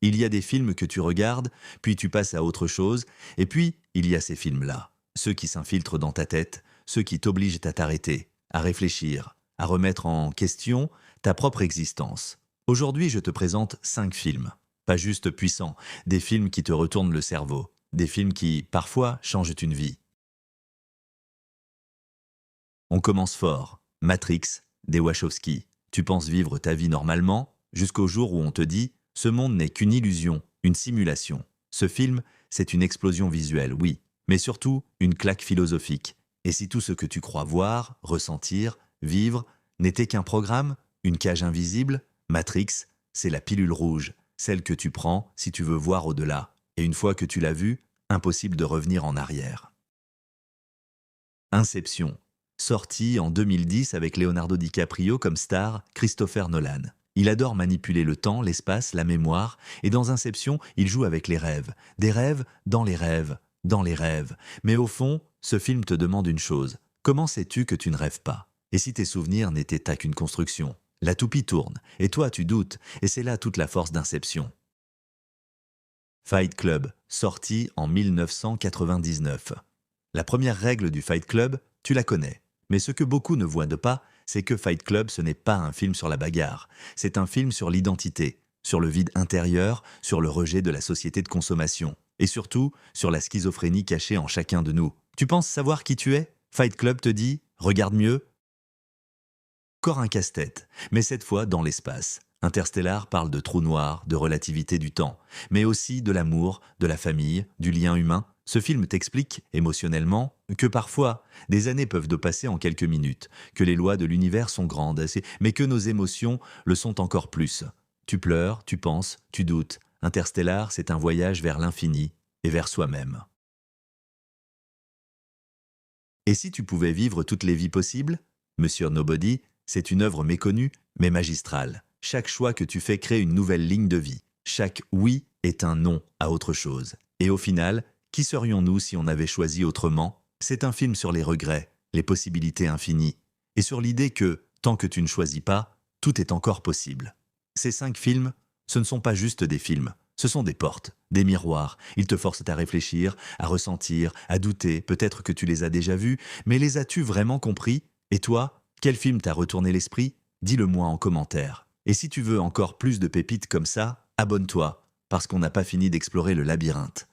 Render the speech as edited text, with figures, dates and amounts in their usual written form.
Il y a des films que tu regardes, puis tu passes à autre chose, et puis il y a ces films-là, ceux qui s'infiltrent dans ta tête, ceux qui t'obligent à t'arrêter, à réfléchir, à remettre en question ta propre existence. Aujourd'hui, je te présente 5 films, pas juste puissants, des films qui te retournent le cerveau, des films qui, parfois, changent une vie. On commence fort. Matrix, des Wachowski. Tu penses vivre ta vie normalement, jusqu'au jour où on te dit « ce monde n'est qu'une illusion, une simulation ». Ce film, c'est une explosion visuelle, oui, mais surtout une claque philosophique. Et si tout ce que tu crois voir, ressentir, vivre, n'était qu'un programme, une cage invisible, Matrix, c'est la pilule rouge, celle que tu prends si tu veux voir au-delà. Et une fois que tu l'as vue, impossible de revenir en arrière. Inception. Sorti en 2010 avec Leonardo DiCaprio comme star, Christopher Nolan. Il adore manipuler le temps, l'espace, la mémoire, et dans Inception, il joue avec les rêves. Des rêves dans les rêves, dans les rêves. Mais au fond, ce film te demande une chose. Comment sais-tu que tu ne rêves pas? Et si tes souvenirs n'étaient qu'une construction? La toupie tourne, et toi tu doutes, et c'est là toute la force d'Inception. Fight Club, sorti en 1999. La première règle du Fight Club, tu la connais. Mais ce que beaucoup ne voient de pas, c'est que Fight Club, ce n'est pas un film sur la bagarre. C'est un film sur l'identité, sur le vide intérieur, sur le rejet de la société de consommation. Et surtout, sur la schizophrénie cachée en chacun de nous. Tu penses savoir qui tu es? Fight Club te dit « Regarde mieux ». Encore un casse-tête, mais cette fois dans l'espace. Interstellar parle de trous noirs, de relativité du temps, mais aussi de l'amour, de la famille, du lien humain. Ce film t'explique, émotionnellement, que parfois, des années peuvent passer en quelques minutes, que les lois de l'univers sont grandes, mais que nos émotions le sont encore plus. Tu pleures, tu penses, tu doutes. Interstellar, c'est un voyage vers l'infini et vers soi-même. Et si tu pouvais vivre toutes les vies possibles? Monsieur Nobody, c'est une œuvre méconnue, mais magistrale. Chaque choix que tu fais crée une nouvelle ligne de vie. Chaque oui est un non à autre chose. Et au final, qui serions-nous si on avait choisi autrement? C'est un film sur les regrets, les possibilités infinies, et sur l'idée que, tant que tu ne choisis pas, tout est encore possible. Ces 5 films, ce ne sont pas juste des films, ce sont des portes, des miroirs. Ils te forcent à réfléchir, à ressentir, à douter. Peut-être que tu les as déjà vus, mais les as-tu vraiment compris? Et toi, quel film t'a retourné l'esprit? Dis-le-moi en commentaire. Et si tu veux encore plus de pépites comme ça, abonne-toi, parce qu'on n'a pas fini d'explorer le labyrinthe.